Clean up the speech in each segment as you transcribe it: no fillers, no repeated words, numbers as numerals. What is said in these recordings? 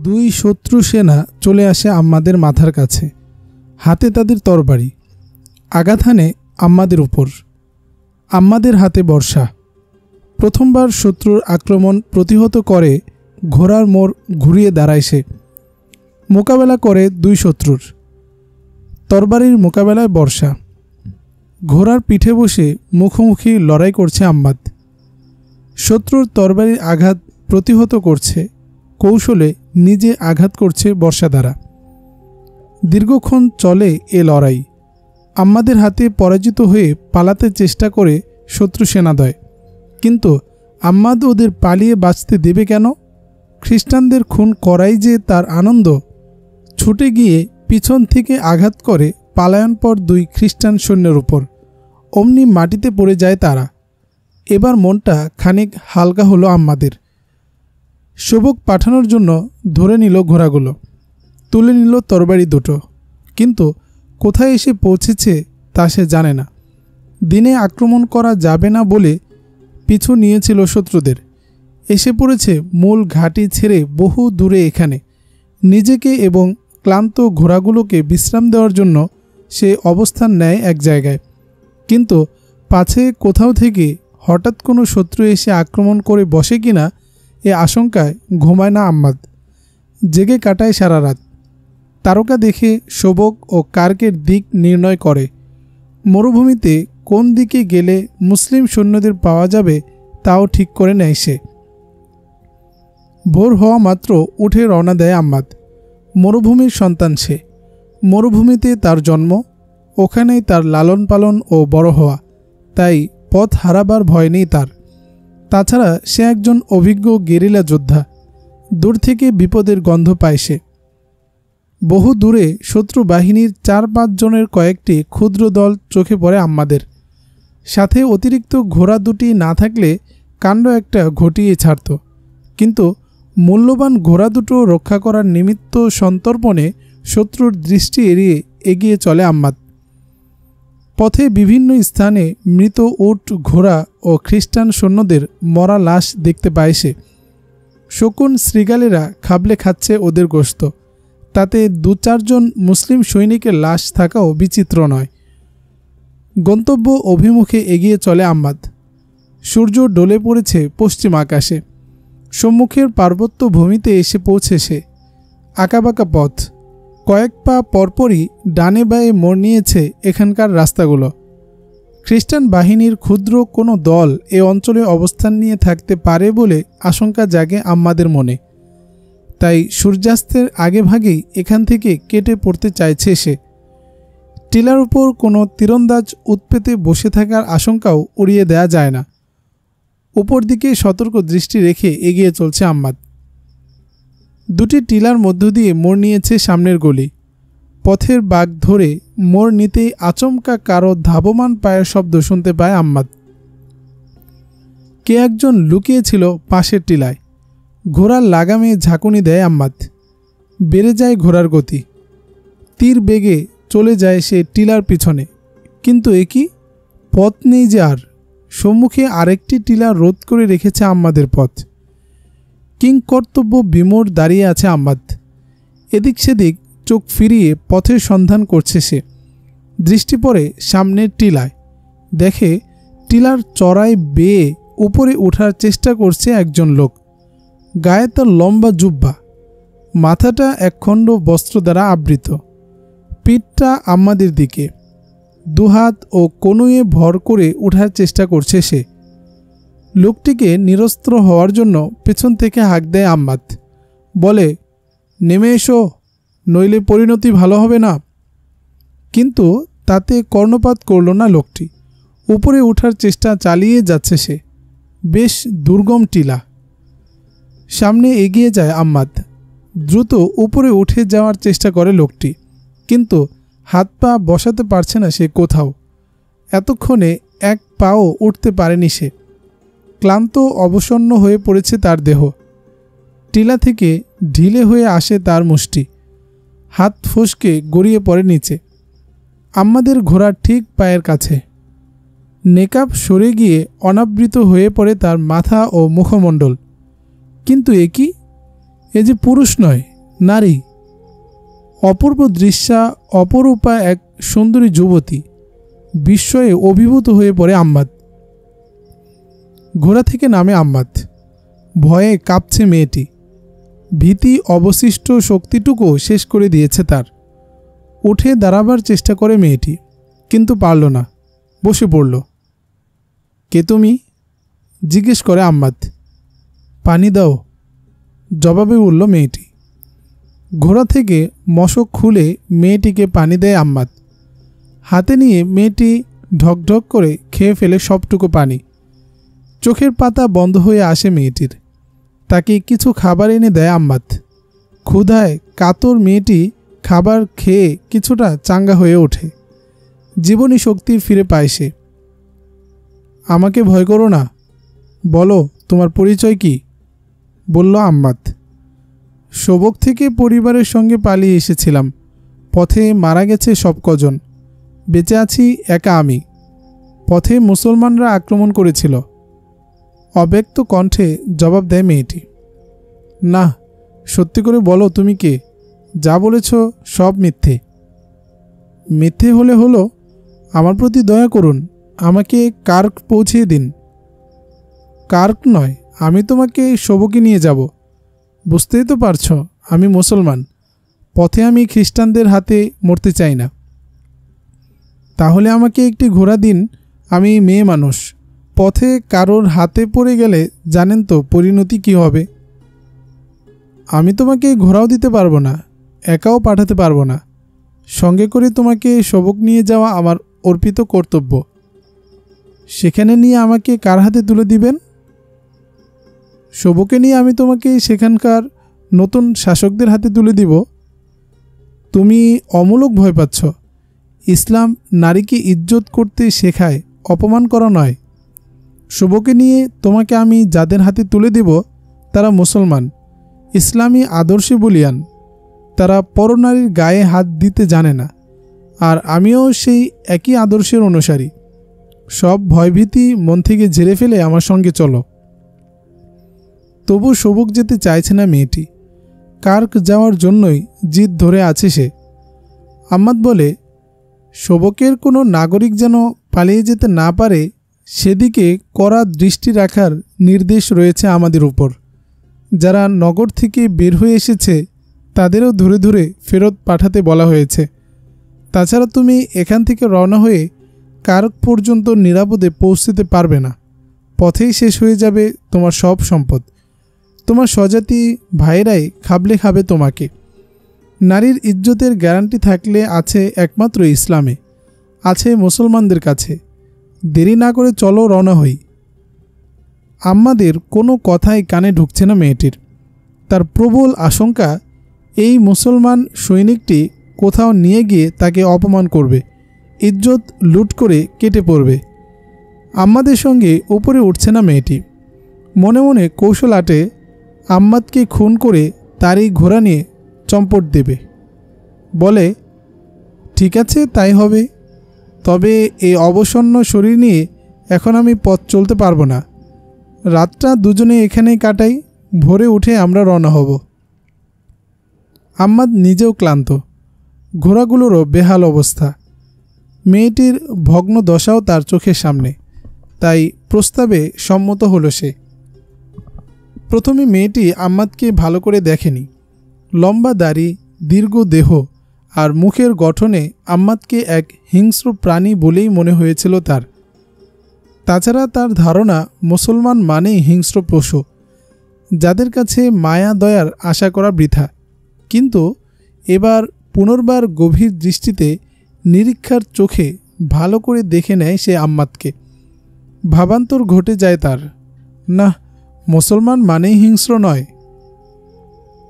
দুই শত্রু সেনা চলে আসে আম্মাদের মাথার কাছে। হাতে তাদের তরবারি। আঘাত হানে আম্মাদের উপর। আম্মাদের হাতে বর্ষা। প্রথমবার শত্রুর আক্রমণ প্রতিহত করে ঘোড়ার মোড় ঘুরিয়ে দাঁড়ায় সে। মোকাবেলা করে দুই শত্রুর। তরবারির মোকাবেলায় বর্ষা। ঘোড়ার পিঠে বসে মুখোমুখি লড়াই করছে আম্মাদ। শত্রুর তরবারির আঘাত প্রতিহত করছে, কৌশলে নিজে আঘাত করছে বর্ষা দ্বারা। দীর্ঘক্ষণ চলে এ লড়াই। আম্মাদের হাতে পরাজিত হয়ে পালাতে চেষ্টা করে শত্রু সেনাদয়, কিন্তু আম্মাদ ওদের পালিয়ে বাঁচতে দেবে কেন? খ্রিস্টানদের খুন করাই যে তার আনন্দ। ছুটে গিয়ে পিছন থেকে আঘাত করে পালায়নপর দুই খ্রিস্টান সৈন্যের উপর। অমনি মাটিতে পড়ে যায় তারা। এবার মনটা খানিক হালকা হলো আম্মাদের। সবক পাঠানোর জন্য ধরে নিল ঘোড়াগুলো, তুলে নিল তরবারি দুটো, কিন্তু কোথায় এসে পৌঁছেছে তা সে জানে না। দিনে আক্রমণ করা যাবে না বলে পিছু নিয়েছিল শত্রুদের। এসে পড়েছে মূল ঘাঁটি ছেড়ে বহু দূরে। এখানে নিজেকে এবং ক্লান্ত ঘোড়াগুলোকে বিশ্রাম দেওয়ার জন্য সে অবস্থান নেয় এক জায়গায়, কিন্তু পাছে কোথাও থেকে হঠাৎ কোনো শত্রু এসে আক্রমণ করে বসে কিনা এ আশঙ্কায় ঘুমায় না আম্মাদ। জেগে কাটায় সারা রাত। তারকা দেখে শোবক ও কার্কের দিক নির্ণয় করে। মরুভূমিতে কোন দিকে গেলে মুসলিম সৈন্যদের পাওয়া যাবে তাও ঠিক করে নেয় সে। ভোর হওয়া মাত্র উঠে রওনা দেয় আম্মাদ। মরুভূমির সন্তান সে। মরুভূমিতে তার জন্ম, ওখানেই তার লালন পালন ও বড় হওয়া, তাই পথ হারাবার ভয় নেই তার। তাছাড়া সে একজন অভিজ্ঞ গেরিলা যোদ্ধা। দূর থেকে বিপদের গন্ধ পায় সে। বহু দূরে শত্রু বাহিনীর 4-5 জনের কয়েকটি ক্ষুদ্র দল চোখে পড়ে আম্মাদের। সাথে অতিরিক্ত ঘোড়া দুটি না থাকলে কাণ্ড একটা ঘটিয়ে ছাড়ত, কিন্তু মূল্যবান ঘোড়া দুটো রক্ষা করার নিমিত্ত সন্তর্পণে শত্রুর দৃষ্টি এড়িয়ে এগিয়ে চলে আম্মাদ। পথে বিভিন্ন স্থানে মৃত উট, ঘোড়া ও খ্রিস্টান সৈন্যদের মরা লাশ দেখতে পায় সে। শকুন শৃগালেরা খাবলে খাচ্ছে ওদের গোশত। তাতে 2-4 জন মুসলিম সৈনিকের লাশ থাকাও বিচিত্র নয়। গন্তব্য অভিমুখে এগিয়ে চলে আম্মাদ। সূর্য ডলে পড়েছে পশ্চিম আকাশে। সম্মুখের পার্বত্য ভূমিতে এসে পৌঁছে সে। আঁকাবাঁকা পথ। কয়েক পা পরপরই ডানে বায়ে মোড় নিয়েছে এখানকার রাস্তাগুলো। খ্রিস্টান বাহিনীর ক্ষুদ্র কোনো দল এ অঞ্চলে অবস্থান নিয়ে থাকতে পারে বলে আশঙ্কা জাগে আম্মাদের মনে। তাই সূর্যাস্তের আগে ভাগেই এখান থেকে কেটে পড়তে চাইছে সে। টিলার উপর কোনো তীরন্দাজ উৎপেতে বসে থাকার আশঙ্কাও উড়িয়ে দেয়া যায় না। উপর দিকে সতর্ক দৃষ্টি রেখে এগিয়ে চলছে আম্মাদ। দুটি টিলার মধ্য দিয়ে মোড় নিয়েছে সামনের গলি। পথের বাঁক ধরে মোড় নিতেই আচমকা কারো ধাবমান পায়ের শব্দ শুনতে পায় আম্মাদ। কে একজন লুকিয়েছিল পাশের টিলায়। ঘোড়ার লাগামে ঝাঁকুনি দেয় আম্মাদ। বেড়ে যায় ঘোড়ার গতি। তীর বেগে চলে যায় সে টিলার পিছনে, কিন্তু এ কি? পথ নেই যে আর। সম্মুখে আরেকটি টিলা রোধ করে রেখেছে আম্মাদের পথ। কিংকর্তব্য বিমূঢ় দাঁড়িয়ে আছে আম্মাদ। এদিক সেদিক চোখ ফিরিয়ে পথের সন্ধান করছে সে। দৃষ্টি পড়ে সামনের টিলায়। দেখে টিলার চড়ায় বেয়ে উপরে ওঠার চেষ্টা করছে একজন লোক। গায়ে তার লম্বা জুব্বা। মাথাটা একখণ্ড বস্ত্র দ্বারা আবৃত। পিঠটা আম্মাদের দিকে। দুহাত ও কনুয়ে ভর করে ওঠার চেষ্টা করছে সে। লোকটিকে নিরস্ত্র হওয়ার জন্য পেছন থেকে হাঁক দেয় আম্মাদ। বলে, নেমে এসো, নইলে পরিণতি ভালো হবে না। কিন্তু তাতে কর্ণপাত করল না লোকটি। উপরে ওঠার চেষ্টা চালিয়ে যাচ্ছে সে। বেশ দুর্গম টিলা। সামনে এগিয়ে যায় আম্মাদ। দ্রুত উপরে উঠে যাওয়ার চেষ্টা করে লোকটি, কিন্তু হাত পা বসাতে পারছে না সে কোথাও। এতক্ষণে এক পাও উঠতে পারেনি সে। ক্লান্ত অবসন্ন হয়ে পড়েছে তার দেহ। টিলা থেকে ঢিলে হয়ে আসে তার মুষ্টি। হাত ফসকে গড়িয়ে পড়ে নিচে। আম্মাদের ঘোড়ার ঠিক পায়ের কাছে। নেকাব সরে গিয়ে অনাবৃত হয়ে পড়ে তার মাথা ও মুখমণ্ডল। কিন্তু এ কি? এ যে পুরুষ নয়, নারী, অপূর্ব দৃশ্যা, অপরূপা এক সুন্দরী যুবতী। বিস্ময়ে অভিভূত হয়ে পড়ে আম্মাদ। ঘোড়া থেকে নামে আম্মাদ। ভয়ে কাঁপছে মেয়েটি। ভীতি অবশিষ্ট শক্তিটুকু শেষ করে দিয়েছে তার। উঠে দাঁড়াবার চেষ্টা করে মেয়েটি, কিন্তু পারল না, বসে পড়ল। কে তুমি? জিজ্ঞেস করে আম্মাদ। পানি দাও, জবাবে বলল মেয়েটি। ঘোড়া থেকে মশক খুলে মেয়েটিকে পানি দেয় আম্মাদ। হাতে নিয়ে মেয়েটি ঢকঢক করে খেয়ে ফেলে সবটুকু পানি। চোখের পাতা বন্ধ হয়ে আসে মেয়েটির। তাকে কিছু খাবার এনে দেয় আম্মাদ। ক্ষুধায় কাতর মেয়েটি খাবার খেয়ে কিছুটা চাঙ্গা হয়ে ওঠে। জীবনী শক্তি ফিরে পায় সে। আমাকে ভয় করো না, বলো তোমার পরিচয় কি? বলল আম্মাদ। শোবক থেকে পরিবারের সঙ্গে পালিয়ে এসেছিলাম। পথে মারা গেছে সব কজন, বেঁচে আছি একা আমি। পথে মুসলমানরা আক্রমণ করেছিল। অব্যক্ত কণ্ঠে জবাব দেয় মেয়েটি। না, সত্যি করে বলো তুমি কে? যা বলেছ সব মিথ্যে। মিথ্যে হলে হলো, আমার প্রতি দয়া করুন, আমাকে কার্ক পৌঁছিয়ে দিন। কার্ক নয়, আমি তোমাকে শোবকে নিয়ে যাব। বুঝতেই তো পারছ আমি মুসলমান। পথে আমি খ্রিস্টানদের হাতে মরতে চাই না। তাহলে আমাকে একটি ঘোড়া দিন, আমি মেয়ে মানুষ। পথে কারোর হাতে পড়ে গেলে জানেন তো পরিণতি কি হবে। আমি তোমাকে ঘোড়াও দিতে পারবো না, একাও পাঠাতে পারবো না। সঙ্গে করে তোমাকে শোবক নিয়ে যাওয়া আমার অর্পিত কর্তব্য। সেখানে নিয়ে আমাকে কার হাতে তুলে দিবেন? শোবকে নিয়ে আমি তোমাকে সেখানকার নতুন শাসকদের হাতে তুলে দিব। তুমি অমূলক ভয় পাচ্ছ। ইসলাম নারীকে ইজ্জত করতে শেখায়, অপমান করা নয়। শোবকে নিয়ে তোমাকে আমি যাদের হাতে তুলে দেব তারা মুসলমান, ইসলামী আদর্শে বলিয়ান। তারা পরনারীর গায়ে হাত দিতে জানে না, আর আমিও সেই একই আদর্শের অনুসারী। সব ভয়ভীতি মন থেকে ঝেড়ে ফেলে আমার সঙ্গে চলো। তবু শোবক যেতে চাইছে না মেয়েটি। কার্ক যাওয়ার জন্যই জিদ ধরে আছে সে। আম্মাদ বলে, শোবকের কোনো নাগরিক যেন পালিয়ে যেতে না পারে সেদিকে কড়া দৃষ্টি রাখার নির্দেশ রয়েছে আমাদের উপর। যারা নগর থেকে বের হয়ে এসেছে তাদেরও ধরে ধরে ফেরত পাঠাতে বলা হয়েছে। তাছাড়া তুমি এখান থেকে রওনা হয়ে কার্ক পর্যন্ত নিরাপদে পৌঁছতে পারবে না। পথেই শেষ হয়ে যাবে তোমার সব সম্পদ। তোমার স্বজাতি ভাইরাই খাবলে খাবে তোমাকে। নারীর ইজ্জতের গ্যারান্টি থাকলে আছে একমাত্র ইসলামে, আছে মুসলমানদের কাছে। দেরি না করে চলো, রওনা হই। আম্মাদের কোনো কথাই কানে ঢুকছে না মেয়েটির। তার প্রবল আশঙ্কা এই মুসলমান সৈনিকটি কোথাও নিয়ে গিয়ে তাকে অপমান করবে, ইজ্জত লুট করে কেটে পড়বে। আম্মাদের সঙ্গে উপরে উঠছে না মেয়েটি। মনে মনে কৌশল আটে আম্মাদকে খুন করে তারই ঘোড়া নিয়ে চম্পট দেবে। বলে, ঠিক আছে তাই হবে, তবে এই অবসন্ন শরীর নিয়ে এখন আমি পথ চলতে পারবো না। রাতটা দুজনে এখানেই কাটাই, ভোরে উঠে আমরা রওনা হব। আম্মাদ নিজেও ক্লান্ত, ঘোড়াগুলোরও বেহাল অবস্থা। মেয়েটির ভগ্ন দশাও তার চোখের সামনে, তাই প্রস্তাবে সম্মত হলো সে। প্রথমে মেয়েটি আম্মাদকে ভালো করে দেখেনি। লম্বা দাড়ি, দীর্ঘ দেহ আর মুখের গঠনে আম্মাদকে এক হিংস্র প্রাণী বলেই মনে হয়েছিল তার। তাছাড়া তার ধারণা মুসলমান মানেই হিংস্র পশু, যাদের কাছে মায়া দয়ার আশা করা বৃথা। কিন্তু এবার পুনর্বার গভীর দৃষ্টিতে নিরীক্ষার চোখে ভালো করে দেখে নেয় সে আম্মাদকে। ভাবান্তর ঘটে যায় তার। না, মুসলমান মানেই হিংস্র নয়।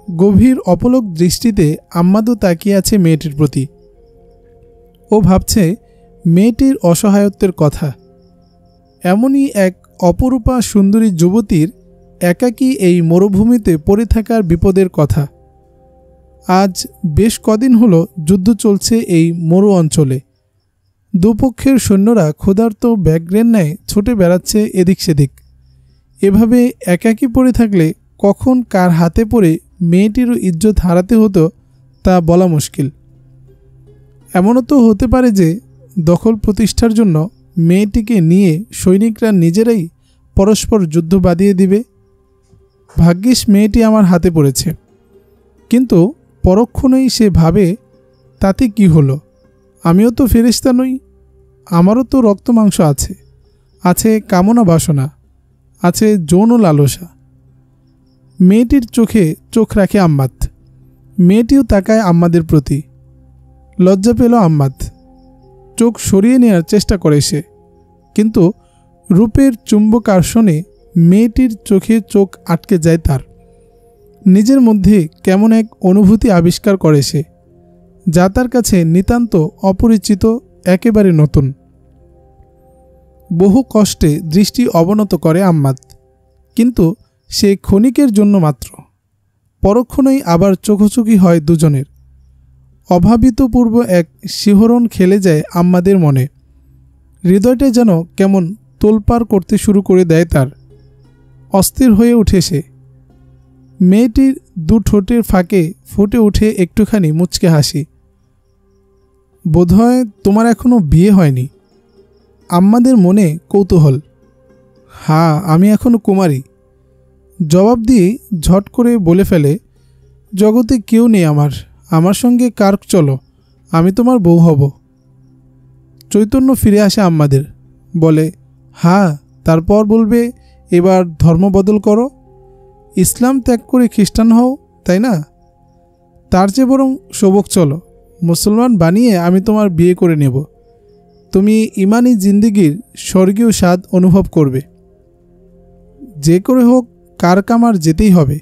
গভীর অপলক দৃষ্টিতে আম্মাদও তাকিয়ে আছে মেয়েটির প্রতি। ও ভাবছে মেয়েটির অসহায়ত্বের কথা। এমনই এক অপরূপা সুন্দরী যুবতীর একাকী এই মরুভূমিতে পড়ে থাকার বিপদের কথা। আজ বেশ কদিন হলো যুদ্ধ চলছে এই মরু অঞ্চলে। দুপক্ষের সৈন্যরা ক্ষুধার্ত ব্যাঘ্রের ন্যায় ছুটে বেড়াচ্ছে এদিক সেদিক। এভাবে একাকী পড়ে থাকলে কখন কার হাতে পড়ে মেয়েটিরও ইজ্জত হারাতে হতো তা বলা মুশকিল। এমনও তো হতে পারে যে দখল প্রতিষ্ঠার জন্য মেয়েটিকে নিয়ে সৈনিকরা নিজেরাই পরস্পর যুদ্ধ বাঁধিয়ে দিবে। ভাগ্যিস মেয়েটি আমার হাতে পড়েছে। কিন্তু পরক্ষণেই সে ভাবে, তাতে কি হলো, আমিও তো ফেরেশতা নই, আমারও তো রক্ত মাংস আছে, আছে কামনা বাসনা, আছে যৌন লালসা। মেয়েটির চোখে চোখ রাখে আম্মাদ। মেয়েটিও তাকায় আম্মাদের প্রতি। লজ্জা পেল আম্মাদ। চোখ সরিয়ে নেওয়ার চেষ্টা করে সে, কিন্তু রূপের চুম্বকার্ষণে মেয়েটির চোখে চোখ আটকে যায় তার। নিজের মধ্যে কেমন এক অনুভূতি আবিষ্কার করে সে, যা তার কাছে নিতান্ত অপরিচিত, একেবারে নতুন। বহু কষ্টে দৃষ্টি অবনত করে আম্মাদ, কিন্তু সে ক্ষণিকের জন্য মাত্র। পরক্ষণেই আবার চোখোচোখি হয় দুজনের। অভাবিতপূর্ব এক শিহরণ খেলে যায় আম্মাদের মনে। হৃদয়টা যেন কেমন তোলপাড় করতে শুরু করে দেয় তার। অস্থির হয়ে উঠে সে। মেয়েটির দু ঠোঁটের ফাঁকে ফুটে উঠে একটুখানি মুচকে হাসি। বোধহয় তোমার এখনো বিয়ে হয়নি। আম্মাদের মনে কৌতূহল। হ্যাঁ, আমি এখনো কুমারী। জবাব দিয়ে ঝট করে বলে ফেলে, জগতে কেউ নেই আমার সঙ্গে কার চলো, আমি তোমার বউ হব। চৈতন্য ফিরে আসে আম্মাদের। বলে, হ্যাঁ, তারপর বলবে এবার ধর্ম বদল করো, ইসলাম ত্যাগ করে খ্রিস্টান হও, তাই না? তার চেয়ে বরং শোভক চলো, মুসলমান বানিয়ে আমি তোমার বিয়ে করে নেব। তুমি ইমানি জিন্দিগির স্বর্গীয় স্বাদ অনুভব করবে। যে করে হোক কার কামার যেতেই হবে।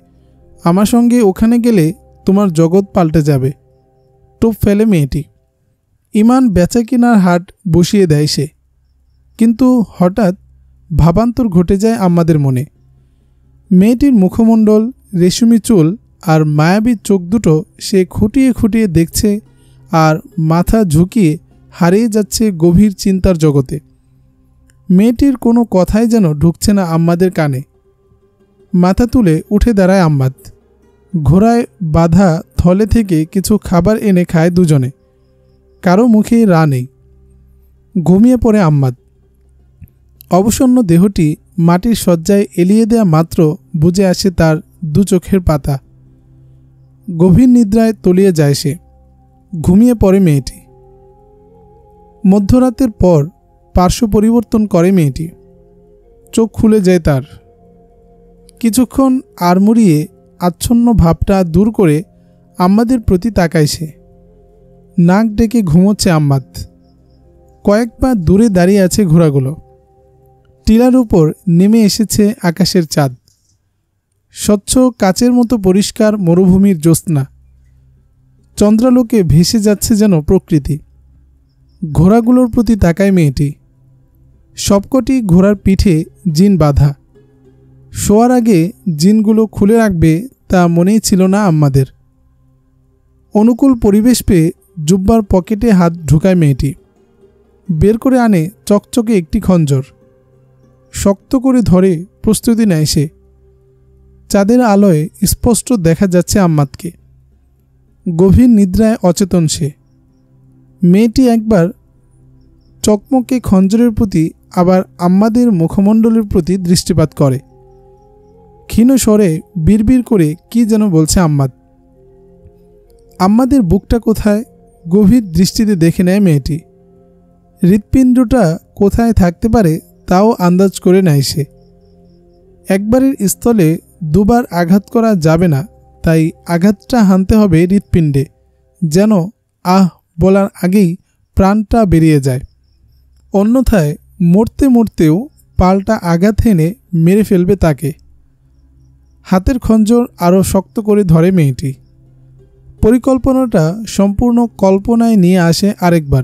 আমার সঙ্গে ওখানে গেলে তোমার জগৎ পাল্টে যাবে। টোপ ফেলে মেয়েটি। ইমান বেচা কিনার হাট বসিয়ে দেয় সে। কিন্তু হঠাৎ ভাবান্তর ঘটে যায় আম্মাদের মনে। মেয়েটির মুখমণ্ডল, রেশমি চুল আর মায়াবী চোখ দুটো সে খুঁটিয়ে খুঁটিয়ে দেখছে, আর মাথা ঝুঁকিয়ে হারিয়ে যাচ্ছে গভীর চিন্তার জগতে। মেয়েটির কোনো কথাই যেন ঢুকছে না আম্মাদের কানে। মাথা তুলে উঠে দাঁড়ায় আম্মাদ। ঘোড়ায় বাঁধা থলে থেকে কিছু খাবার এনে খায় দুজনে। কারো মুখে রা নেই। ঘুমিয়ে পড়ে আম্মাদ। অবসন্ন দেহটি মাটির শয্যায় এলিয়ে দেয়া মাত্র বুঝে আসে তার দু চোখের পাতা। গভীর নিদ্রায় তলিয়ে যায় সে। ঘুমিয়ে পড়ে মেয়েটি। মধ্যরাতের পর পার্শ্ব পরিবর্তন করে মেয়েটি। চোখ খুলে যায় তার। কিছুক্ষণ আড়মুড়িয়ে আচ্ছন্ন ভাবটা দূর করে আম্মাদের প্রতি তাকায় সে। নাক ডেকে ঘুমোচ্ছে আম্মাদ। কয়েক পা দূরে দাঁড়িয়ে আছে ঘোড়াগুলো। টিলার উপর নেমে এসেছে আকাশের চাঁদ। স্বচ্ছ কাচের মতো পরিষ্কার মরুভূমির জ্যোৎস্না। চন্দ্রালোকে ভেসে যাচ্ছে যেন প্রকৃতি। ঘোড়াগুলোর প্রতি তাকায় মেয়েটি। সবকটি ঘোড়ার পিঠে জিন বাঁধা। শোয়ার আগে জিনগুলো খুলে রাখবে তা মনেই ছিল না আম্মাদের। অনুকূল পরিবেশ পেয়ে জুব্বার পকেটে হাত ঢুকায় মেয়েটি। বের করে আনে চকচকে একটি খঞ্জর। শক্ত করে ধরে প্রস্তুতি নেয় সে। চাঁদের আলোয় স্পষ্ট দেখা যাচ্ছে আম্মাদকে। গভীর নিদ্রায় অচেতন সে। মেয়েটি একবার চকমকে খঞ্জরের প্রতি, আবার আম্মাদের মুখমণ্ডলের প্রতি দৃষ্টিপাত করে। ক্ষীণ স্বরে বিড়বিড় করে কি যেন বলছে আম্মাদ। আম্মাদের বুকটা কোথায় গভীর দৃষ্টিতে দেখে নেয় মেয়েটি। হৃৎপিণ্ডটা কোথায় থাকতে পারে তাও আন্দাজ করে নেয় সে। একবারের স্থলে দুবার আঘাত করা যাবে না, তাই আঘাতটা হানতে হবে হৃৎপিণ্ডে, যেন আহ বলার আগেই প্রাণটা বেরিয়ে যায়। অন্যথায় মরতে মরতেও পাল্টা আঘাত হেনে মেরে ফেলবে তাকে। হাতের খঞ্জর আরও শক্ত করে ধরে মেয়েটি। পরিকল্পনাটা সম্পূর্ণ কল্পনায় নিয়ে আসে আরেকবার।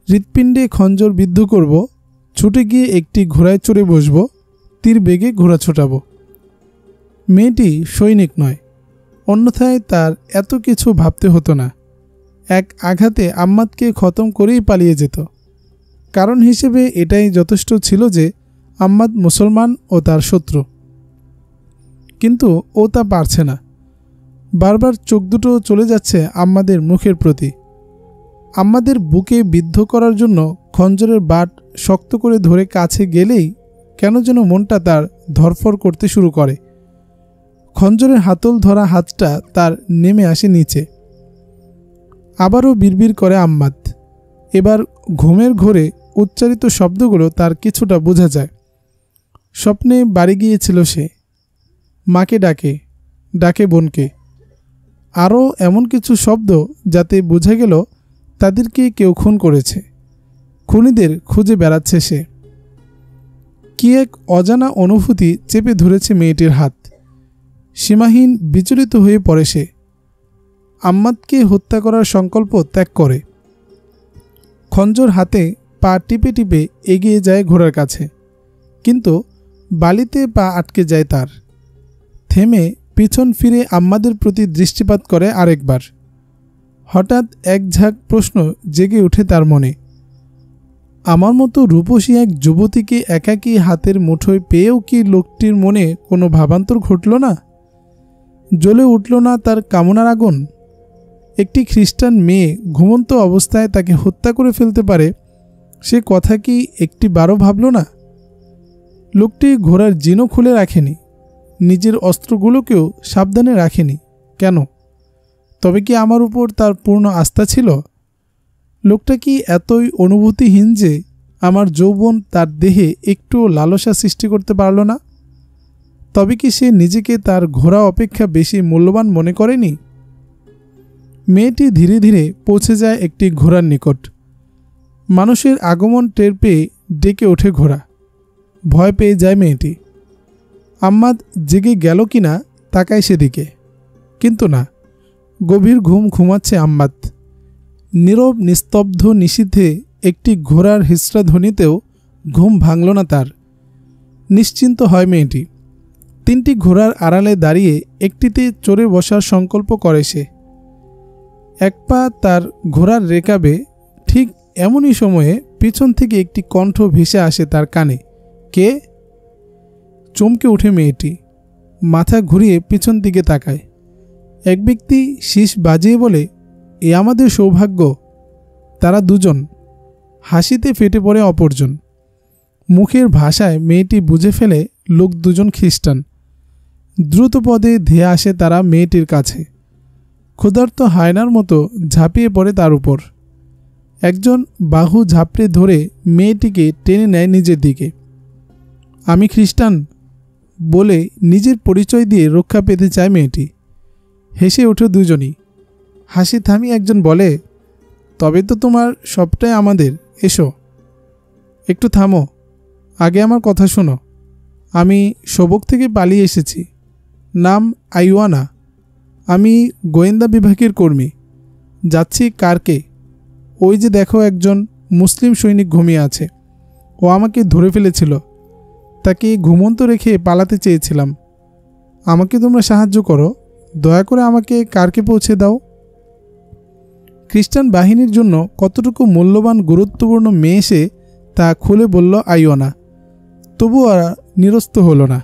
হৃৎপিণ্ডে খঞ্জর বিদ্ধ করব, ছুটে গিয়ে একটি ঘোড়ায় চড়ে বসব, তীর বেগে ঘোড়া ছোটাব। মেয়েটি সৈনিক নয়, অন্যথায় তার এত কিছু ভাবতে হতো না। এক আঘাতে আম্মাদকে খতম করেই পালিয়ে যেত। কারণ হিসেবে এটাই যথেষ্ট ছিল যে আম্মাদ মুসলমান ও তার শত্রু। কিন্তু ও তা পারছে না। বারবার চোখ দুটো চলে যাচ্ছে আম্মাদের মুখের প্রতি। আম্মাদের বুকে বিদ্ধ করার জন্য খঞ্জরের বাট শক্ত করে ধরে কাছে গেলেই কেন যেন মনটা তার ধরফর করতে শুরু করে। খঞ্জরের হাতল ধরা হাতটা তার নেমে আসে নিচে। আবারও বিড়বিড় করে আম্মাদ। এবার ঘুমের ঘোরে উচ্চারিত শব্দগুলো তার কিছুটা বোঝা যায়। স্বপ্নে বাড়ি গিয়েছিল সে, মাকে ডাকে, ডাকে বোনকে। আরও এমন কিছু শব্দ যাতে বোঝা গেল তাদেরকে কেউ খুন করেছে, খুনিদের খুঁজে বেড়াচ্ছে সে। কি এক অজানা অনুভূতি চেপে ধরেছে মেয়েটির হাত। সীমাহীন বিচলিত হয়ে পড়ে সে। আম্মাদকে হত্যা করার সংকল্প ত্যাগ করে খঞ্জর হাতে পা টিপে টিপে এগিয়ে যায় ঘোড়ার কাছে, কিন্তু বালিতে পা আটকে যায় তার। থেমে পিছন ফিরে আম্মাদের প্রতি দৃষ্টিপাত করে আরেকবার। হঠাৎ এক ঝাঁক প্রশ্ন জেগে ওঠে তার মনে। আমার মতো রূপসী এক যুবতীকে একাকী হাতের মুঠোয় পেয়েও কি লোকটির মনে কোনো ভাবান্তর ঘটল না? জ্বলে উঠল না তার কামনার আগুন? একটি খ্রিস্টান মেয়ে ঘুমন্ত অবস্থায় তাকে হত্যা করে ফেলতে পারে, সে কথা কি একটি বারও ভাবল না? লোকটি ঘোড়ার জিনও খুলে রাখেনি, নিজের অস্ত্রগুলোকেও সাবধানে রাখেনি। কেন? তবে কি আমার উপর তার পূর্ণ আস্থা ছিল? লোকটা কি এতই অনুভূতিহীন যে আমার যৌবন তার দেহে একটুও লালসা সৃষ্টি করতে পারল না? তবে কি সে নিজেকে তার ঘোড়া অপেক্ষা বেশি মূল্যবান মনে করেনি? মেয়েটি ধীরে ধীরে পৌঁছে যায় একটি ঘোড়ার নিকট। মানুষের আগমন টের পেয়ে ডেকে ওঠে ঘোড়া। ভয় পেয়ে যায় মেয়েটি। আম্মাদ জেগে গেল কিনা তাকায় সেদিকে, কিন্তু না, গভীর ঘুম ঘুমাচ্ছে আম্মাদ। নীরব নিস্তব্ধ নিশীথে একটি ঘোড়ার হিসড়া ধ্বনিতেও ঘুম ভাঙল না তার। নিশ্চিন্ত হয় মেয়েটি। তিনটি ঘোড়ার আড়ালে দাঁড়িয়ে একটিতে চড়ে বসার সংকল্প করে সে। এক পা তার ঘোড়ার রেকাবে, ঠিক এমনই সময়ে পিছন থেকে একটি কণ্ঠ ভেসে আসে তার কানে। কে? চমকে উঠে মেয়েটি, মাথা ঘুরিয়ে পিছন দিকে তাকায়। এক ব্যক্তি শীষ বাজিয়ে বলে, এ আমাদের সৌভাগ্য। তারা দুজন। হাসিতে ফেটে পড়ে অপরজন। মুখের ভাষায় মেয়েটি বুঝে ফেলে লোক দুজন খ্রিস্টান। দ্রুত পদে ধেয়ে আসে তারা মেয়েটির কাছে। ক্ষুধার্ত হায়নার মতো ঝাঁপিয়ে পড়ে তার উপর। একজন বাহু ঝাপড়ে ধরে মেয়েটিকে টেনে নেয় নিজের দিকে। আমি খ্রিস্টান বলে নিজের পরিচয় দিয়ে রক্ষা পেতে চায় মেয়েটি। হেসে ওঠে দুজনই। হাসি থামিয়ে একজন বলে, তবে তো তোমার সবটাই আমাদের। এসো, একটু থামো, আগে আমার কথা শোনো। আমি সবক থেকে পালিয়ে এসেছি। নাম আইওয়ানা। আমি গোয়েন্দা বিভাগের কর্মী। যাচ্ছি কারকে। ওই যে দেখো, একজন মুসলিম সৈনিক ঘুমিয়ে আছে। ও আমাকে ধরে ফেলেছিল। তাকে ঘুমন্ত রেখে পালাতে চেয়েছিলাম। আমাকে তোমরা সাহায্য করো, দয়া করে আমাকে কারকে পৌঁছে দাও। খ্রিস্টান বাহিনীর জন্য কতটুকু মূল্যবান গুরুত্বপূর্ণ মেয়ে সে তা খুলে বলল আইওয়ানা। তবু আর নিরস্ত হল না।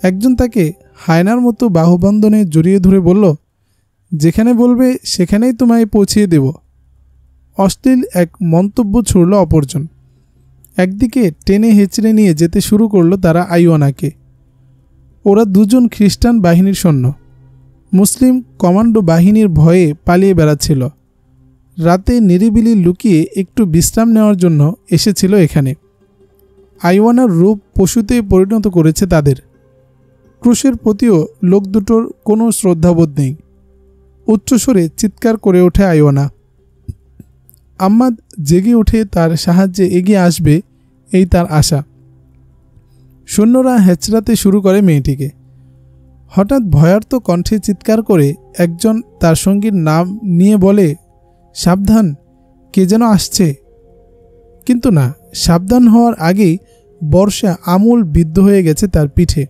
একজন তাকে হায়নার মতো বাহুবন্ধনে জড়িয়ে ধরে বলল, যেখানে বলবে সেখানেই তোমায় পৌঁছিয়ে দেব। অশ্লীল এক মন্তব্য ছুড়ল অপরজন। একদিকে টেনে হেঁচড়ে নিয়ে যেতে শুরু করলো তারা আইওয়ানাকে। ওরা দুজন খ্রিস্টান বাহিনীর সৈন্য। মুসলিম কমান্ডো বাহিনীর ভয়ে পালিয়ে বেড়াচ্ছিল। রাতে নিরিবিলি লুকিয়ে একটু বিশ্রাম নেওয়ার জন্য এসেছিল এখানে। আইওয়ানার রূপ পশুতে পরিণত করেছে তাদের। ক্রুশের প্রতিও লোক দুটোর কোনো শ্রদ্ধাবোধ নেই। উচ্চস্বরে চিৎকার করে ওঠে আইওয়ানা। আম্মাদ জেগে উঠে তার সাহায্যে এগিয়ে আসবে, এই তার আশা। সৈন্যরা হেঁচড়াতে শুরু করে মেয়েটিকে। হঠাৎ ভয়ার্ত কণ্ঠে চিৎকার করে একজন তার সঙ্গীর নাম নিয়ে বলে, সাবধান, কে যেন আসছে। কিন্তু না, সাবধান হওয়ার আগেই বর্ষা আমূল বিদ্ধ হয়ে গেছে তার পিঠে।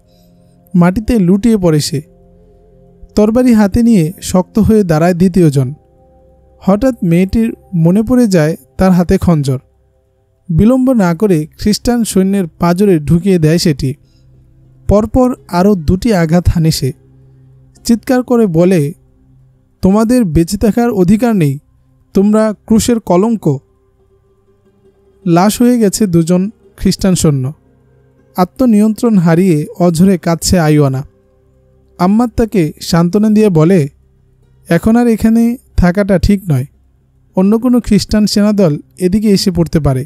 মাটিতে লুটিয়ে পড়ে সে। তরবারি হাতে নিয়ে শক্ত হয়ে দাঁড়ায় দ্বিতীয়জন। হঠাৎ মেয়েটির মনে পড়ে যায় তার হাতে খঞ্জর। বিলম্ব না করে খ্রিস্টান সৈন্যের পাঁজরে ঢুকিয়ে দেয় সেটি। পরপর আরও দুটি আঘাত হানে সে। চিৎকার করে বলে, তোমাদের বেঁচে থাকার অধিকার নেই, তোমরা ক্রুশের কলঙ্ক। লাশ হয়ে গেছে দুজন খ্রিস্টান সৈন্য। আত্মনিয়ন্ত্রণ হারিয়ে অঝরে কাঁদছে আইওয়ানা। আম্মাদ তাকে সান্ত্বনা দিয়ে বলে, এখন আর এখানে থাকাটা ঠিক নয়, অন্য কোনো খ্রিস্টান সেনাদল এদিকে এসে পড়তে পারে,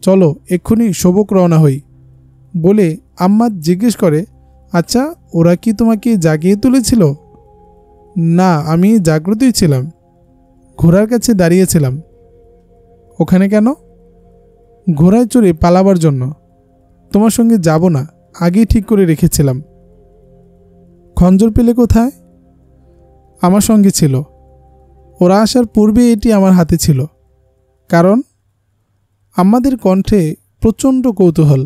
চলো এক্ষুনি শোবক রওনা হই। বলে আম্মাদ জিজ্ঞেস করে, আচ্ছা ওরা কি তোমাকে জাগিয়ে তুলেছিল? না, আমি জাগ্রতই ছিলাম, ঘোড়ার কাছে দাঁড়িয়েছিলাম। ওখানে কেন? ঘোড়ায় চড়ে পালাবার জন্য। তোমার সঙ্গে যাব না, আগেই ঠিক করে রেখেছিলাম। খঞ্জর পেলে কোথায়? আমার সঙ্গে ছিল, ওরা আসার পূর্বে এটি আমার হাতে ছিল। কারণ? আমাদের কণ্ঠে প্রচণ্ড কৌতূহল,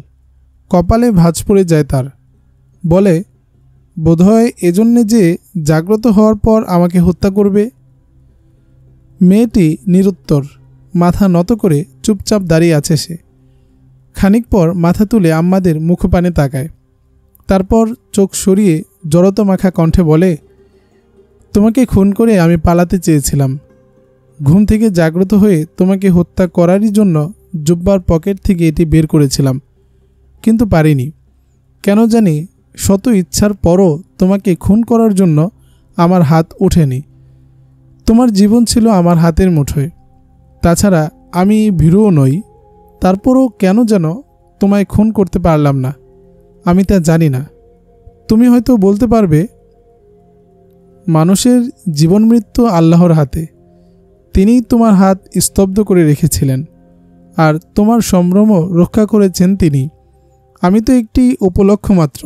কপালে ভাঁজ পড়ে যায় তার। বলে, বোধহয় এজন্যে যে জাগ্রত হওয়ার পর আমাকে হত্যা করবে। মেয়েটি নিরুত্তর, মাথা নত করে চুপচাপ দাঁড়িয়ে আছে সে। খানিক পর মাথা তুলে আম্মাদের মুখপানে তাকায়, তারপর চোখ সরিয়ে জড়তা মাখা কণ্ঠে বলে, তোমাকে খুন করে আমি পালাতে চেয়েছিলাম। ঘুম থেকে জাগ্রত হয়ে তোমাকে হত্যা করারই জন্য জুব্বার পকেট থেকে এটি বের করেছিলাম, কিন্তু পারিনি। কেন জানি শত ইচ্ছার পরও তোমাকে খুন করার জন্য আমার হাত ওঠেনি। তোমার জীবন ছিল আমার হাতের মুঠোয়। তাছাড়া আমি ভীরুও নই, তারপরও কেন যেন তোমায় খুন করতে পারলাম না। আমি তা জানি না। তুমি হয়তো বলতে পারবে, মানুষের জীবন মৃত্যু আল্লাহর হাতে, তিনিই তোমার হাত স্তব্ধ করে রেখেছিলেন, আর তোমার সম্ভ্রম রক্ষা করেছেন তিনি। আমি তো একটি উপলক্ষ মাত্র।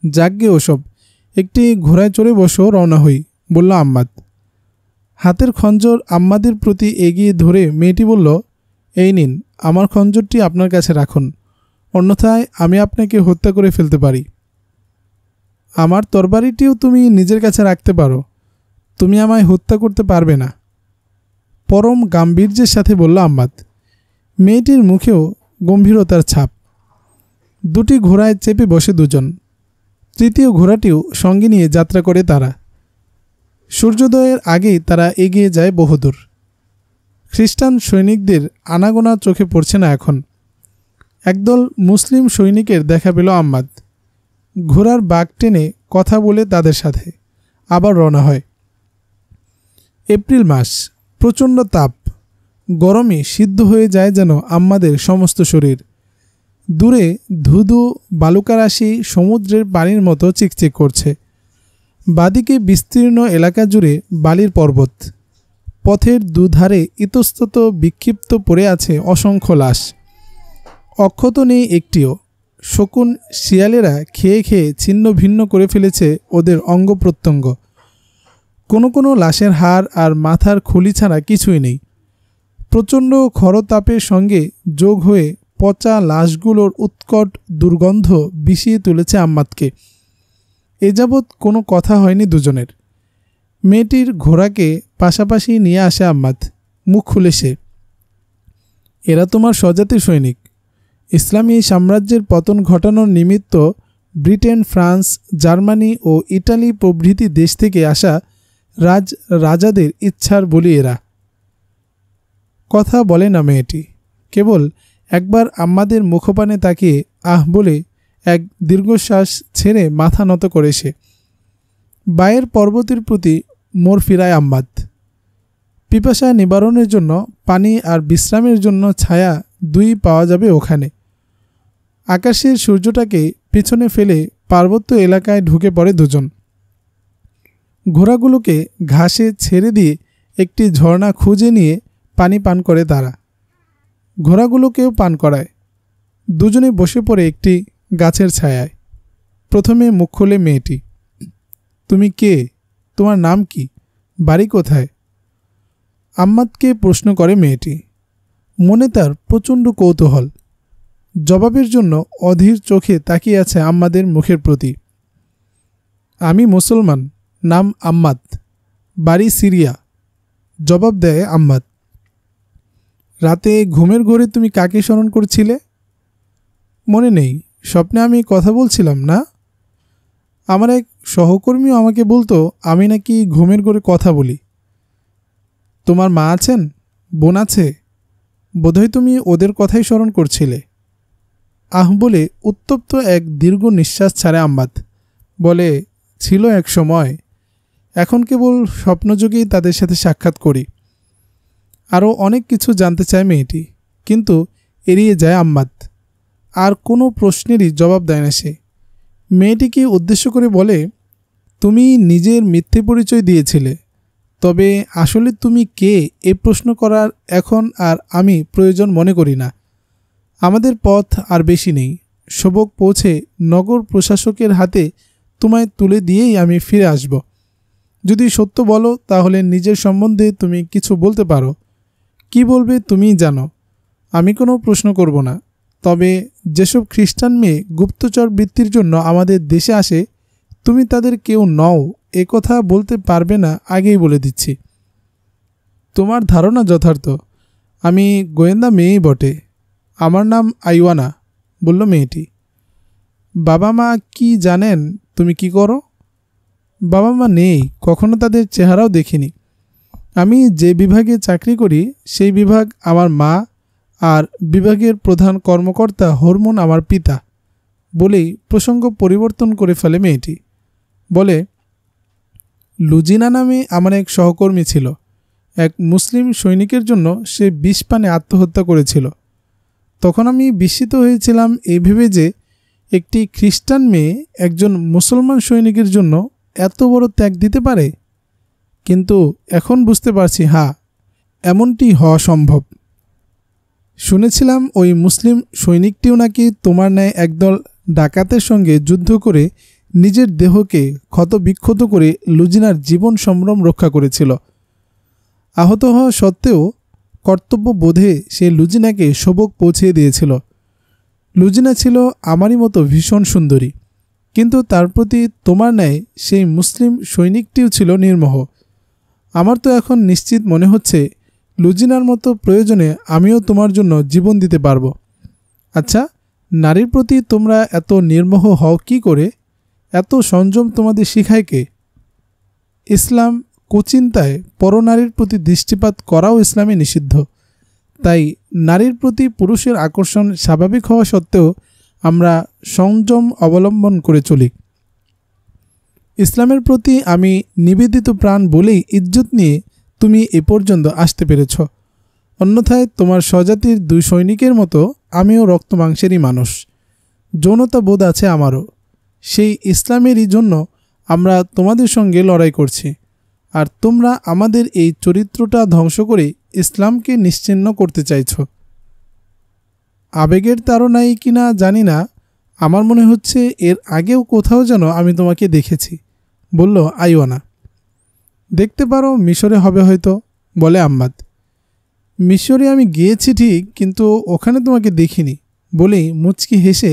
যাগ্গে ওসব, একটি ঘোড়ায় চড়ে বসো, রওনা হই, বলল আম্মাদ। হাতের খঞ্জর আম্মাদের প্রতি এগিয়ে ধরে মেয়েটি বলল, এই নিন, আমার খঞ্জরটি আপনার কাছে রাখুন, অন্যথায় আমি আপনাকে হত্যা করে ফেলতে পারি। আমার তরবারিটিও তুমি নিজের কাছে রাখতে পারো, তুমি আমায় হত্যা করতে পারবে না, পরম গাম্ভীর্যের সাথে বলল আম্মাদ। মেয়েটির মুখেও গম্ভীরতার ছাপ। দুটি ঘোড়ায় চেপে বসে দুজন। তৃতীয় ঘোড়াটিও সঙ্গে নিয়ে যাত্রা করে তারা। সূর্যোদয়ের আগেই তারা এগিয়ে যায় বহুদূর। খ্রিস্টান সৈনিকদের আনাগোনা চোখে পড়ছে না এখন। একদল মুসলিম সৈনিকের দেখা পেল আম্মাদ। ঘোড়ার বাগ টেনে কথা বলে তাদের সাথে আবার রওনা হয়। এপ্রিল মাস, প্রচণ্ড তাপ, গরমে সিদ্ধ হয়ে যায় যেন আম্মাদের সমস্ত শরীর। দূরে ধুধু বালুকারাশি সমুদ্রের পানির মতো চিকচিক করছে। বাদিকে বিস্তীর্ণ এলাকা জুড়ে বালির পর্বত। পথের দুধারে ইতস্তত বিক্ষিপ্ত পড়ে আছে অসংখ্য লাশ। অক্ষত নেই একটিও। শকুন শিয়ালেরা খেয়ে খেয়ে ছিন্ন ভিন্ন করে ফেলেছে ওদের অঙ্গ প্রত্যঙ্গ। কোনো কোনো লাশের হাড় আর মাথার খুলি ছাড়া কিছুই নেই। প্রচণ্ড খরতাপের সঙ্গে যোগ হয়ে পচা লাশগুলোর উৎকট দুর্গন্ধ বিষিয়ে তুলেছে আম্মাদকে। এ যাবৎ কোনো কথা হয়নি দুজনের। মেয়েটির ঘোড়াকে পাশাপাশি নিয়ে আসে আম্মাদ। মুখ খুলে সে, এরা তোমার স্বজাতি সৈনিক। ইসলামী সাম্রাজ্যের পতন ঘটানোর নিমিত্ত ব্রিটেন, ফ্রান্স, জার্মানি ও ইটালি প্রভৃতি দেশ থেকে আসা রাজাদের ইচ্ছার বলি এরা। কথা বলে না মেয়েটি, কেবল একবার আম্মাদের মুখপানে তাকিয়ে আহ বলে এক দীর্ঘশ্বাস ছেড়ে মাথা নত করে সে। বায়ের পর্বতের প্রতি মোড় ফিরায় আম্মাদ। পিপাসা নিবারণের জন্য পানি আর বিশ্রামের জন্য ছায়া দুই পাওয়া যাবে ওখানে। আকাশের সূর্যটাকে পিছনে ফেলে পার্বত্য এলাকায় ঢুকে পড়ে দুজন। ঘোড়াগুলোকে ঘাসে ছেড়ে দিয়ে একটি ঝর্ণা খুঁজে নিয়ে পানি পান করে তারা। ঘোড়াগুলোকেও পান করায়। দুজনে বসে পড়ে একটি গাছের ছায়ায়। প্রথমে মুখ খোলে মেয়েটি। তুমি কে? তোমার নাম কি? বাড়ি কোথায়? আম্মাদকে প্রশ্ন করে মেয়েটি। মনে তার প্রচণ্ড কৌতূহল। জবাবের জন্য অধীর চোখে তাকিয়ে আছে আম্মাদের মুখের প্রতি। আমি মুসলমান, নাম আম্মাদ, বাড়ি সিরিয়া, জবাব দেয় আম্মাদ। রাতে ঘুমের ঘোরে তুমি কাকে স্মরণ করছিলে? মনে নেই, স্বপ্নে আমি কথা বলছিলাম না? আমার এক সহকর্মীও আমাকে বলতো আমি নাকি ঘুমের ঘোরে কথা বলি। তোমার মা আছেন? বোন আছে? বোধহয় তুমি ওদের কথাই স্মরণ করছিলে। বলে উত্তপ্ত এক দীর্ঘ নিঃশ্বাস ছাড়ে আম্মাদ। বলে, ছিল এক সময়, এখন কেবল স্বপ্নযোগেই তাদের সাথে সাক্ষাৎ করি। আরও অনেক কিছু জানতে চায় মেয়েটি, কিন্তু এড়িয়ে যায় আম্মাদ। আর কোনো প্রশ্নেরই জবাব দেয় না সে। মেয়েটিকে উদ্দেশ্য করে বলে, তুমি নিজের মিথ্যে পরিচয় দিয়েছিলে, তবে আসলে তুমি কে এ প্রশ্ন করার এখন আর আমি প্রয়োজন মনে করি না। আমাদের পথ আর বেশি নেই। সবক পৌঁছে নগর প্রশাসকের হাতে তোমায় তুলে দিয়েই আমি ফিরে আসব। যদি সত্য বলো তাহলে নিজের সম্বন্ধে তুমি কিছু বলতে পারো। কি বলবে তুমিই জানো, আমি কোনো প্রশ্ন করব না। তবে যেসব খ্রিস্টান মেয়ে গুপ্তচর বৃত্তির জন্য আমাদের দেশে আসে, তুমি তাদের কেউ নও এ কথা বলতে পারবে না, আগেই বলে দিচ্ছি। তোমার ধারণা যথার্থ, আমি গোয়েন্দা মেয়েই বটে। আমার নাম আইওয়ানা, বলল মেয়েটি। বাবা মা কি জানেন তুমি কি করো? বাবা মা নেই, কখনো তাদের চেহারাও দেখিনি। আমি যে বিভাগে চাকরি করি সেই বিভাগ আমার মা, আর বিভাগের প্রধান কর্মকর্তা হরমোন আমার পিতা। বলেই প্রসঙ্গ পরিবর্তন করে ফেলে মেয়েটি। বলে, লুজিনা নামে আমার এক সহকর্মী ছিল। এক মুসলিম সৈনিকের জন্য সে বিষ পানে আত্মহত্যা করেছিল। তখন আমি বিস্মিত হয়েছিলাম এই ভেবে যে একটি খ্রিস্টান মেয়ে একজন মুসলমান সৈনিকের জন্য এত বড় ত্যাগ দিতে পারে। কিন্তু এখন বুঝতে পারছি, হ্যাঁ, এমনটি হওয়া সম্ভব। শুনেছিলাম ওই মুসলিম সৈনিকটিও নাকি তোমার ন্যায় একদল ডাকাতের সঙ্গে যুদ্ধ করে নিজের দেহকে ক্ষতবিক্ষত করে লুজিনার জীবন সম্ভ্রম রক্ষা করেছিল। আহত হওয়া সত্ত্বেও কর্তব্য বোধে সে লুজিনাকে সবক পৌঁছে দিয়েছিল। লুজিনা ছিল আমারই মতো ভীষণ সুন্দরী, কিন্তু তার প্রতি তোমার ন্যায় সেই মুসলিম সৈনিকটিও ছিল নির্মোহ। আমার তো এখন নিশ্চিত মনে হচ্ছে লুজিনার মতো প্রয়োজনে আমিও তোমার জন্য জীবন দিতে পারবো। আচ্ছা, নারীর প্রতি তোমরা এত নির্মোহ হও কি করে? এত সংযম তোমাদের শিখায় কে? ইসলাম কুচিন্তায় পরনারীর প্রতি দৃষ্টিপাত করাও ইসলামে নিষিদ্ধ। তাই নারীর প্রতি পুরুষের আকর্ষণ স্বাভাবিক হওয়া সত্ত্বেও আমরা সংযম অবলম্বন করে চলি। ইসলামের প্রতি আমি নিবেদিত প্রাণ বলেই ইজ্জত নিয়ে তুমি এ পর্যন্ত আসতে পেরেছ। অন্যথায় তোমার স্বজাতির দুই সৈনিকের মতো আমিও রক্ত মাংসেরই মানুষ। যৌনতা বোধ আছে আমারও। সেই ইসলামেরই জন্য আমরা তোমাদের সঙ্গে লড়াই করছি, আর তোমরা আমাদের এই চরিত্রটা ধ্বংস করে ইসলামকে নিশ্চিহ্ন করতে চাইছ। আবেগের তাড়নাই কিনা জানি না, আমার মনে হচ্ছে এর আগেও কোথাও যেন আমি তোমাকে দেখেছি, বলল আইওয়ানা। দেখতে পারো, মিশরে হবে হয়তো, বলে আম্মাদ। মিশরে আমি গিয়েছি ঠিক, কিন্তু ওখানে তোমাকে দেখিনি, বলেই মুচকি হেসে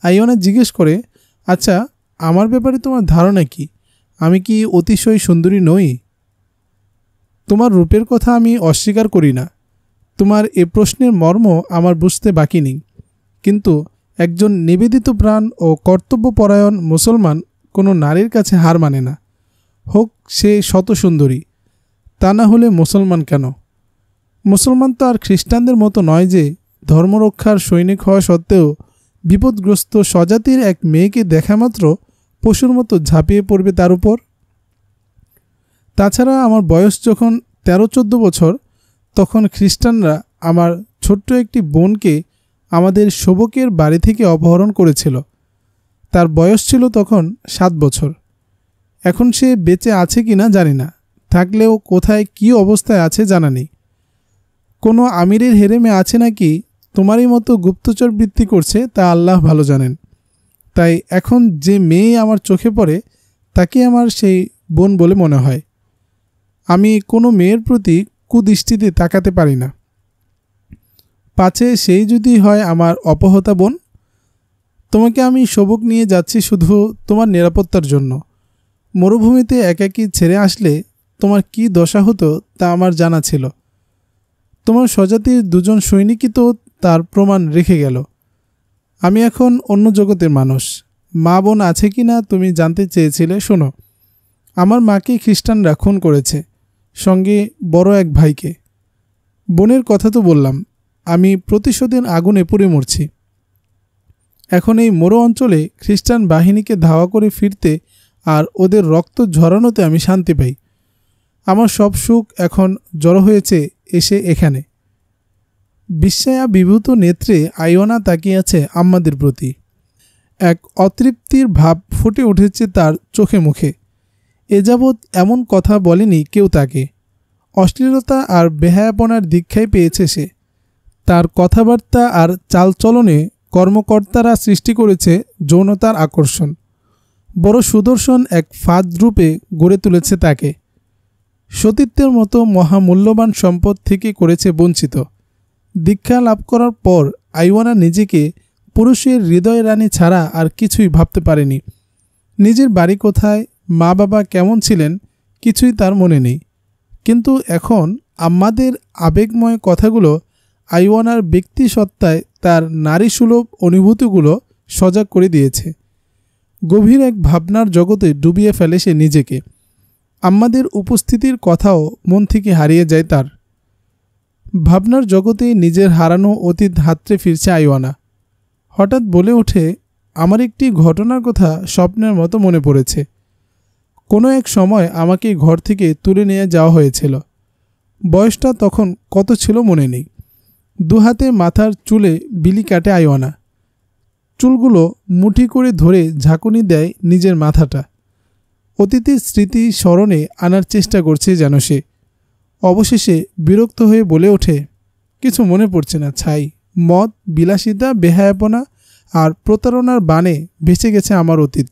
আইওয়ানা জিজ্ঞেস করে, আচ্ছা, আমার ব্যাপারে তোমার ধারণা কি? আমি কি অতিশয় সুন্দরী নই? তোমার রূপের কথা আমি অস্বীকার করি না। তোমার এ প্রশ্নের মর্ম আমার বুঝতে বাকি নেই। কিন্তু একজন নিবেদিত প্রাণ ও কর্তব্যপরায়ণ মুসলমান কোনো নারীর কাছে হার মানে না, হোক সে শত সুন্দরী। তা না হলে মুসলমান কেন? মুসলমান তো আর খ্রিস্টানদের মতো নয় যে ধর্মরক্ষার সৈনিক হওয়া সত্ত্বেও বিপদগ্রস্ত স্বজাতির এক মেয়েকে দেখা মাত্র পশুর মতো ঝাঁপিয়ে পড়বে তার উপর। তাছাড়া আমার বয়স যখন 13-14 বছর, তখন খ্রিস্টানরা আমার ছোট্ট একটি বোনকে আমাদের শোভকের বাড়ি থেকে অপহরণ করেছিল। তার বয়স ছিল তখন 7 বছর। এখন সে বেঁচে আছে কিনা জানি না, থাকলেও কোথায় কী অবস্থায় আছে জানা নেই। কোনো আমিরের হেরেমে আছে নাকি তোমারই মতো গুপ্তচর বৃত্তি করছে তা আল্লাহ ভালো জানেন। তাই এখন যে মেয়ে আমার চোখে পড়ে তাকে আমার সেই বোন বলে মনে হয়। আমি কোনো মেয়ের প্রতি কুদৃষ্টিতে তাকাতে পারি না, পাছে সেই যদি হয় আমার অপহতা বোন। তোমাকে আমি সবক নিয়ে যাচ্ছি শুধু তোমার নিরাপত্তার জন্য। মরুভূমিতে একাকী ছেড়ে আসলে তোমার কি দশা হতো তা আমার জানা ছিল। তোমার স্বজাতির 2 সৈনিকই তো তার প্রমাণ রেখে গেল। আমি এখন অন্য জগতের মানুষ, মা বোন আছে কি না তুমি জানতে চেয়েছিলে। শোনো, আমার মাকে খ্রিস্টানরা খুন করেছে, সঙ্গে বড় এক ভাইকে। বোনের কথা তো বললাম, আমি প্রতিশোধের আগুনে পুড়ে মরছি। এখন এই মোরো অঞ্চলে খ্রিস্টান বাহিনীকে ধাওয়া করে ফিরতে আর ওদের রক্ত ঝরানোতে আমি শান্তি পাই। আমার সব সুখ এখন জড়ো হয়েছে এসে এখানে। বিস্ময়া বিভূত নেত্রে আইওয়ানা তাকিয়ে আছে আম্মাদের প্রতি। এক অতৃপ্তির ভাব ফুটে উঠেছে তার চোখে মুখে। এ যাবৎ এমন কথা বলেনি কেউ তাকে। অশ্লীলতা আর বেহায়াপনার দীক্ষায় পেয়েছে সে। তার কথাবার্তা আর চালচলনে কর্মকর্তারা সৃষ্টি করেছে যৌনতার আকর্ষণ। বড় সুদর্শন এক ফাঁদ রূপে গড়ে তুলেছে তাকে। সতীত্বের মতো মহামূল্যবান সম্পদ থেকে করেছে বঞ্চিত। দীক্ষা লাভ করার পর আইওয়ানা নিজেকে পুরুষের হৃদয় রানী ছাড়া আর কিছুই ভাবতে পারেনি। নিজের বাড়ি কোথায়, মা বাবা কেমন ছিলেন, কিছুই তার মনে নেই। কিন্তু এখন আম্মাদের আবেগময় কথাগুলো আইওয়ানার ব্যক্তিসত্তায় তার নারীসুলভ অনুভূতিগুলো সজাগ করে দিয়েছে। গভীর এক ভাবনার জগতে ডুবিয়ে ফেলে সে নিজেকে। আম্মাদের উপস্থিতির কথাও মন থেকে হারিয়ে যায় তার। ভাবনার জগতে নিজের হারানো অতীত হাতড়ে ফিরছে আইওয়ানা। হঠাৎ বলে ওঠে, আমার একটি ঘটনার কথা স্বপ্নের মতো মনে পড়েছে। কোনো এক সময় আমাকে ঘর থেকে তুলে নিয়ে যাওয়া হয়েছিল। বয়সটা তখন কত ছিল মনে নেই। দুহাতে মাথার চুলে বিলি কাটে আইওয়ানা। চুলগুলো মুঠি করে ধরে ঝাঁকুনি দেয় নিজের মাথাটা। অতীতের স্মৃতি স্মরণে আনার চেষ্টা করছে যেন সে। অবশেষে বিরক্ত হয়ে বলে ওঠে, কিছু মনে পড়ছে না ছাই। মদ, বিলাসিতা, বেহায়াপনা আর প্রতারণার বানে বেঁচে গেছে আমার অতীত।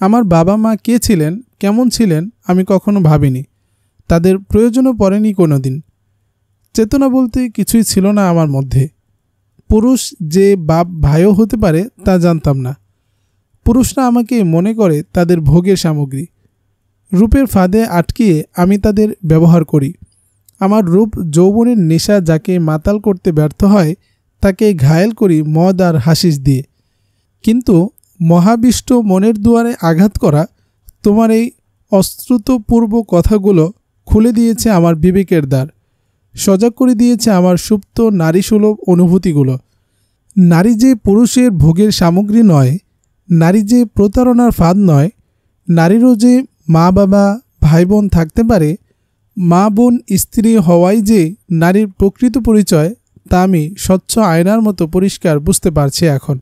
আমার বাবা মা কে ছিলেন, কেমন ছিলেন আমি কখনো ভাবিনি। তাদের প্রয়োজনও পড়েনি কোনো দিন। চেতনা বলতে কিছুই ছিল না আমার মধ্যে। পুরুষ যে বাপ ভাইও হতে পারে তা জানতাম না। পুরুষরা আমাকে মনে করে তাদের ভোগের সামগ্রী। রূপের ফাঁদে আটকিয়ে আমি তাদের ব্যবহার করি। আমার রূপ যৌবনের নেশা যাকে মাতাল করতে ব্যর্থ হয় তাকে ঘায়েল করি মদ আর হাসিস দিয়ে। কিন্তু মহাবিষ্ট মনের দুয়ারে আঘাত করা তোমার এই অশ্রুতপূর্ব কথাগুলো খুলে দিয়েছে আমার বিবেকের দ্বার, সজাগ করে দিয়েছে আমার সুপ্ত নারীসুলভ অনুভূতিগুলো। নারী যে পুরুষের ভোগের সামগ্রী নয়, নারী যে প্রতারণার ফাঁদ নয়, নারীরও যে মা বাবা ভাই বোন থাকতে পারে, মা বোন স্ত্রী হওয়াই যে নারীর প্রকৃত পরিচয় তা আমি স্বচ্ছ আয়নার মতো পরিষ্কার বুঝতে পারছি এখন।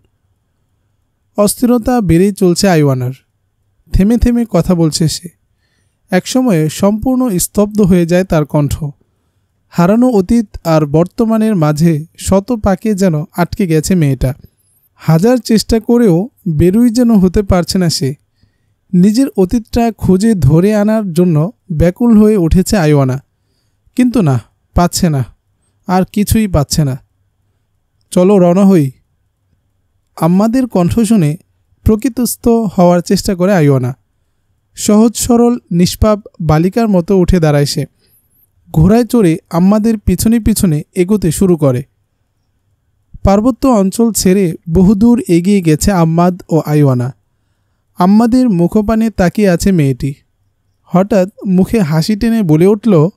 অস্থিরতা বেড়েই চলছে আইওয়ানার। থেমে থেমে কথা বলছে সে। একসময়ে সম্পূর্ণ স্তব্ধ হয়ে যায় তার কণ্ঠ। হারানো অতীত আর বর্তমানের মাঝে শত পাকে যেন আটকে গেছে মেয়েটা। হাজার চেষ্টা করেও বেরুই যেন হতে পারছে না সে। নিজের অতীতটা খুঁজে ধরে আনার জন্য ব্যাকুল হয়ে উঠেছে আইওয়ানা। কিন্তু না, পাচ্ছে না, আর কিছুই পাচ্ছে না। চলো রওনা হই। আম্মাদের কণ্ঠ শুনে প্রকৃতস্থ হওয়ার চেষ্টা করে আইওয়ানা। সহজ সরল নিষ্পাপ বালিকার মতো উঠে দাঁড়ায় সে। ঘোড়ায় চড়ে আম্মাদের পিছনে পিছনে এগোতে শুরু করে। পার্বত্য অঞ্চল ছেড়ে বহুদূর এগিয়ে গেছে আম্মাদ ও আইওয়ানা। আম্মাদের মুখপানে তাকিয়ে আছে মেয়েটি। হঠাৎ মুখে হাসি টেনে বলে উঠল,